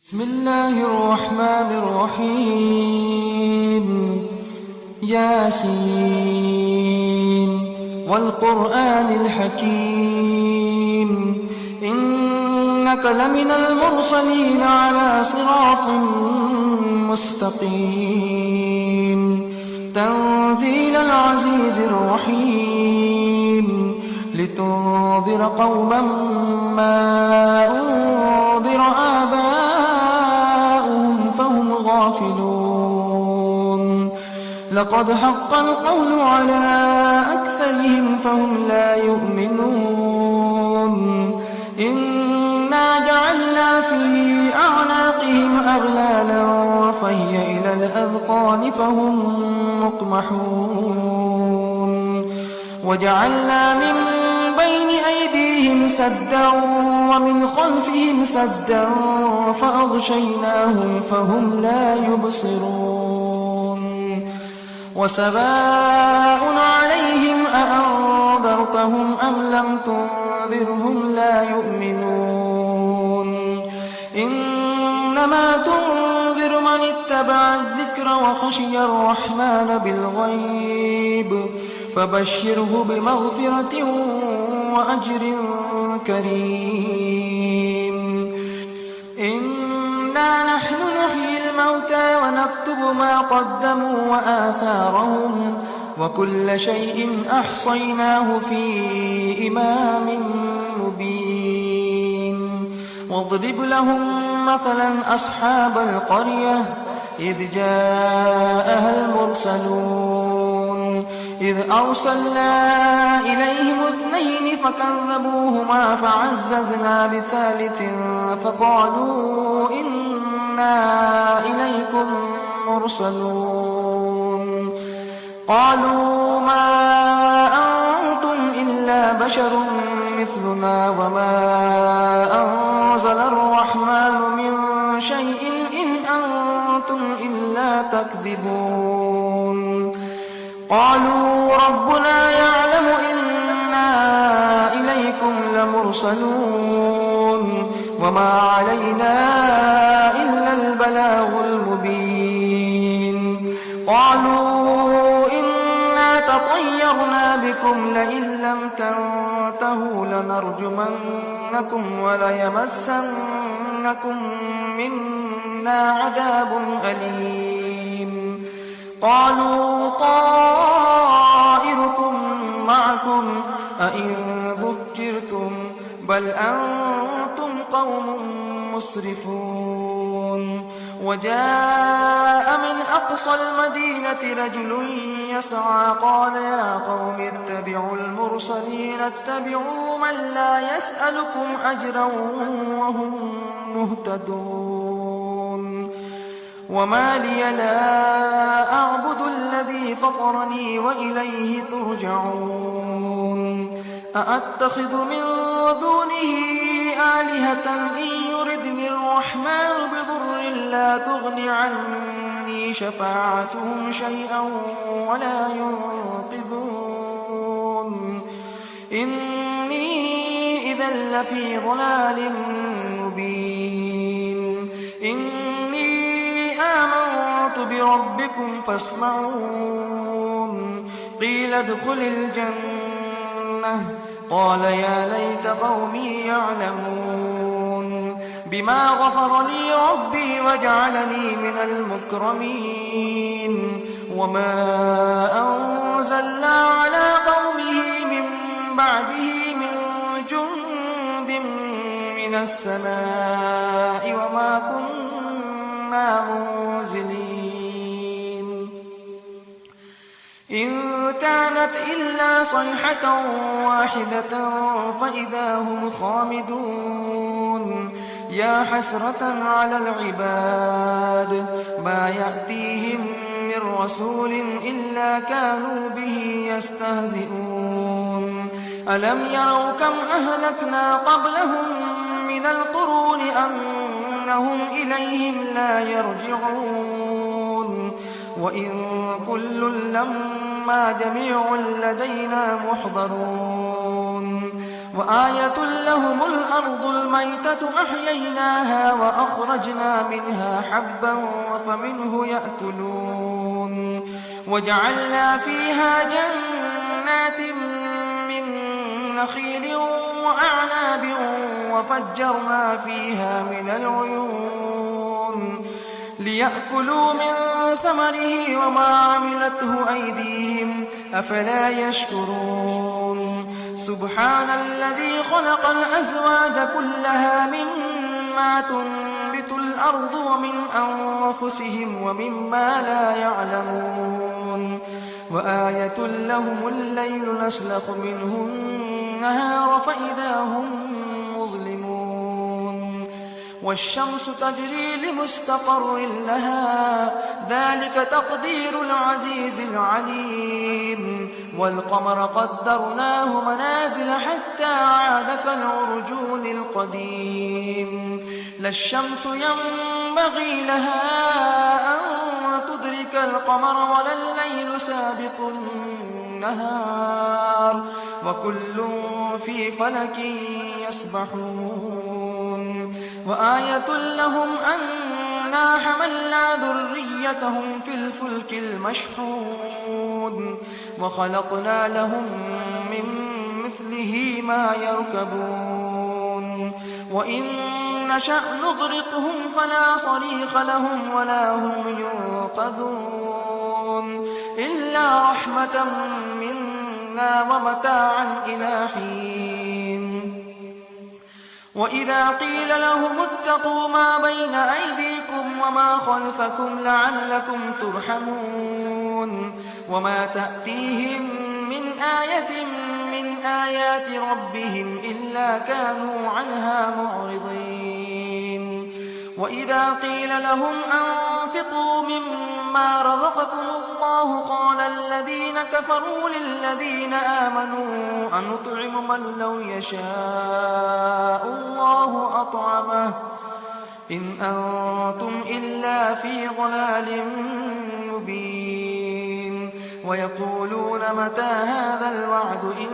بسم الله الرحمن الرحيم ياسين والقرآن الحكيم إنك لمن المرسلين على صراط مستقيم تنزيل العزيز الرحيم لتنذر قوما ما أنذر آباؤهم فهم غافلون لقد حق القول على أكثرهم فهم لا يؤمنون إنا جعلنا في أعناقهم أغلالا فهي إلى الأذقان فهم مقمحون وجعلنا من بين أيديهم سدا ومن خلفهم سدا فأغشيناهم فهم لا يبصرون وسواء عليهم أأنذرتهم أم لم تنذرهم لا يؤمنون إنما تنذر من اتبع الذكر وخشي الرحمن بالغيب فبشره بمغفرة وأجر كريم إنا نحن نحيي الموتى ونكتب ما قدموا وآثارهم وكل شيء أحصيناه في إمام مبين واضرب لهم مثلا أصحاب القرية إذ جاءها المرسلون إذ أرسلنا إليهم اثنين فكذبوهما فعززنا بثالث فقالوا إنا إليكم مرسلون قالوا ما أنتم إلا بشر مثلنا وما أنزل الرحمن من شيء إن أنتم إلا تكذبون قالوا ربنا يعلم إنا إليكم لمرسلون وما علينا إلا البلاغ المبين قالوا إنا تطيرنا بكم لئن لم تنتهوا لنرجمنكم وليمسنكم منا عذاب أليم قالوا طائركم معكم أئن ذكرتم بل أنتم قوم مسرفون وجاء من أقصى المدينة رجل يسعى قال يا قوم اتبعوا المرسلين اتبعوا من لا يسألكم أجرا وهم مهتدون وما لي لا أعبد الذي فطرني وإليه ترجعون أأتخذ من دونه آلهة إن يردني الرحمن بضر لا تغن عني شفاعتهم شيئا ولا ينقذون إني إذا لفي ضلال مبين آمنت بربكم فاسمعون قيل ادخل الجنة قال يا ليت قومي يعلمون بما غفر لي ربي وجعلني من المكرمين وما أنزلنا على قومه من بعده من جند من السماء وما كنا منزلين إن كانت إلا صيحة واحدة فإذا هم خامدون يا حسرة على العباد ما يأتيهم من رسول إلا كانوا به يستهزئون ألم يروا كم أهلكنا قبلهم من القرون أنهم إليهم لا يرجعون وإن كل لما جميع لدينا محضرون وآية لهم الأرض الميتة أحييناها وأخرجنا منها حبا فمنه يأكلون وجعلنا فيها جنات من نخيل وأعناب وفجرنا فيها من العيون ليأكلوا من ثمره وما عملته أيديهم أفلا يشكرون سبحان الذي خلق الأزواج كلها مما تنبت الأرض ومن أنفسهم ومما لا يعلمون وآية لهم الليل نسلخ منه النهار فإذا هم مظلمون والشمس تجري لمستقر لها ذلك تقدير العزيز العليم والقمر قدرناه منازل حتى عاد كالعرجون القديم لا الشمس ينبغي لها أن تدرك القمر ولا الليل سابق النهار وكل في فلك يسبحون وآية لهم أنا حملنا ذريتهم في الفلك المشحون وخلقنا لهم من مثله ما يركبون وإن نشأ نغرقهم فلا صريخ لهم ولا هم ينقذون إلا رحمة منا ومتاعا إلى حين وإذا قيل لهم اتقوا ما بين أيديكم وما خلفكم لعلكم ترحمون وما تأتيهم من آية من آيات ربهم إلا كانوا عنها معرضين وإذا قيل لهم أنفقوا مما رزقكم الله قال الذين كفروا للذين آمنوا أنطعم من لو يشاء الله أطعمه إن أنتم إلا في ضلال مبين ويقولون متى هذا الوعد إن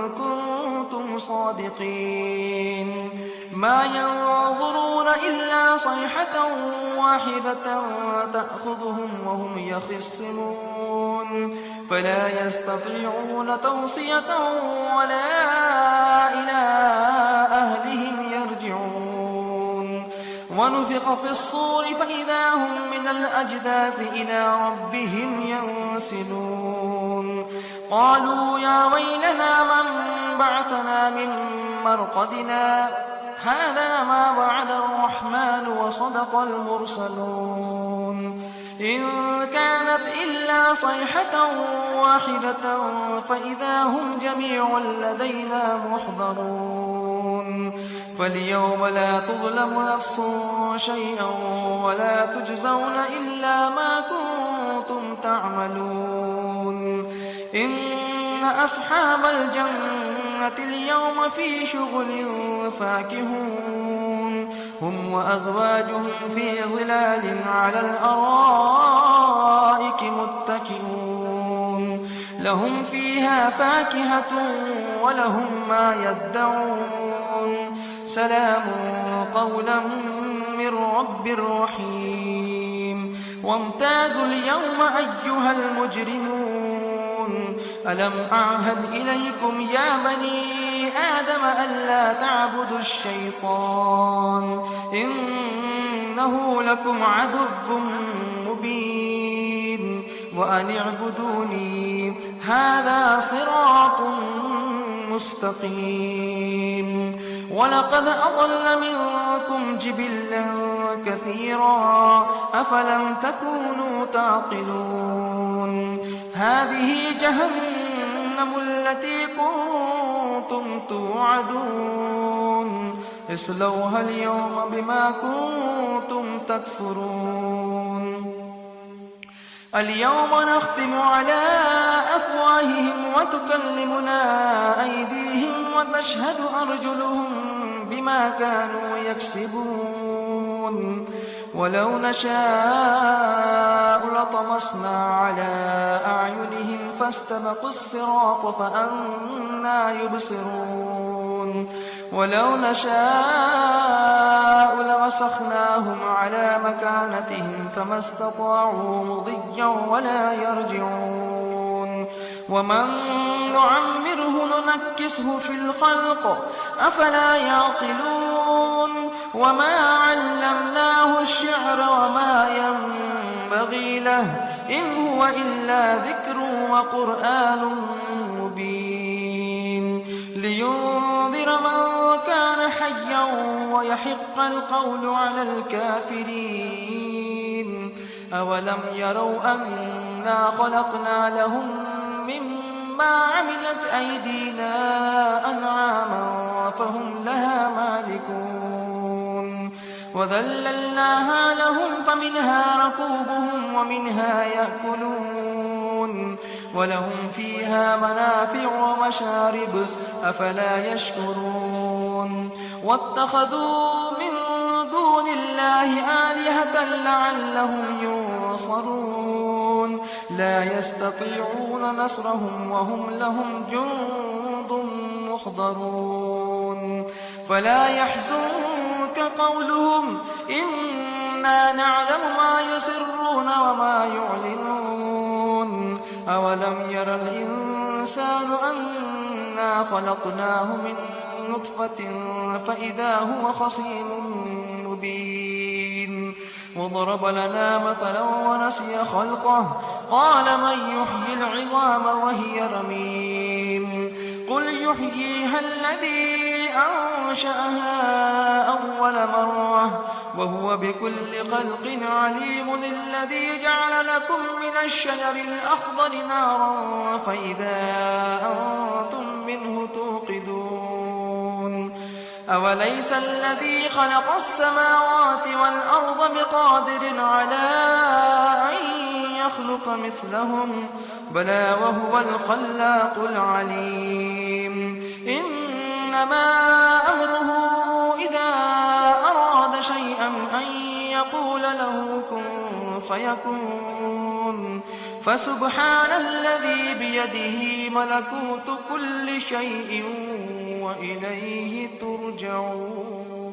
كنتم صادقين ما ينظرون إلا صيحة واحدة تأخذهم وهم يخصمون فلا يستطيعون توصية ولا إلى أهلهم يرجعون ونفخ في الصور فإذا هم من الأجداث إلى ربهم ينسلون قالوا يا ويلنا من بعثنا من مرقدنا هذا ما وعد الرحمن وصدق المرسلون إن كانت إلا صيحة واحدة فإذا هم جميع لدينا محضرون فاليوم لا تظلم نفس شيئا ولا تجزون إلا ما كنتم تعملون إن أصحاب الجنة اليوم في شغل فاكهون هم وأزواجهم في ظلال على الأرائك متكئون لهم فيها فاكهة ولهم ما يدعون سلام قولا من رب رحيم وامتازوا اليوم أيها المجرمون ألم أعهد إليكم يا بني آدم ألا تعبدوا الشيطان إنه لكم عدو مبين وأن اعبدوني هذا صراط مستقيم ولقد أضل منكم جبلا كثيرا أفلم تكونوا تعقلون هذه جهنم التي كنتم توعدون اصلوها اليوم بما كنتم تكفرون اليوم نختم على أفواههم وتكلمنا أيديهم وتشهد أرجلهم بما كانوا يكسبون ولو نشاء لطمسنا على أعينهم فاستبقوا الصراط فأنى يبصرون ولو نشاء لمسخناهم على مكانتهم فما استطاعوا مضيا ولا يرجعون ومن نعمره ننكسه في الخلق أفلا يعقلون وما علمناه الشعر وما ينبغي له إن هو إلا ذكر وقرآن مبين لينذر من كان حيا ويحق القول على الكافرين أولم يروا أنا خلقنا لهم مما عملت أيدينا أنعاما فهم لها مالكون وذللناها لهم فمنها ركوبهم ومنها يأكلون ولهم فيها منافع ومشارب أفلا يشكرون واتخذوا من دون الله آلهة لعلهم ينصرون لا يستطيعون نصرهم وهم لهم جند محضرون فلا يحزنك قولهم إنا نعلم ما يسرون وما يعلنون أولم ير الإنسان أنا خلقناه من نطفة فإذا هو خصيم مبين وضرب لنا مثلا ونسي خلقه قال من يحيي العظام وهي رميم قل يحييها الذي أنشأها أول مرة وهو بكل خلق عليم الذي جعل لكم من الشجر الأخضر نارا فإذا أنتم منه توقدون أوليس الذي خلق السماوات والأرض بقادر على أن يخلق مثلهم بلى وهو الخلاق العليم إنما أمره إذا أراد شيئا أن يقول له كن فيكون فسبحان الذي بيده ملكوت كل شيء وإليه ترجعون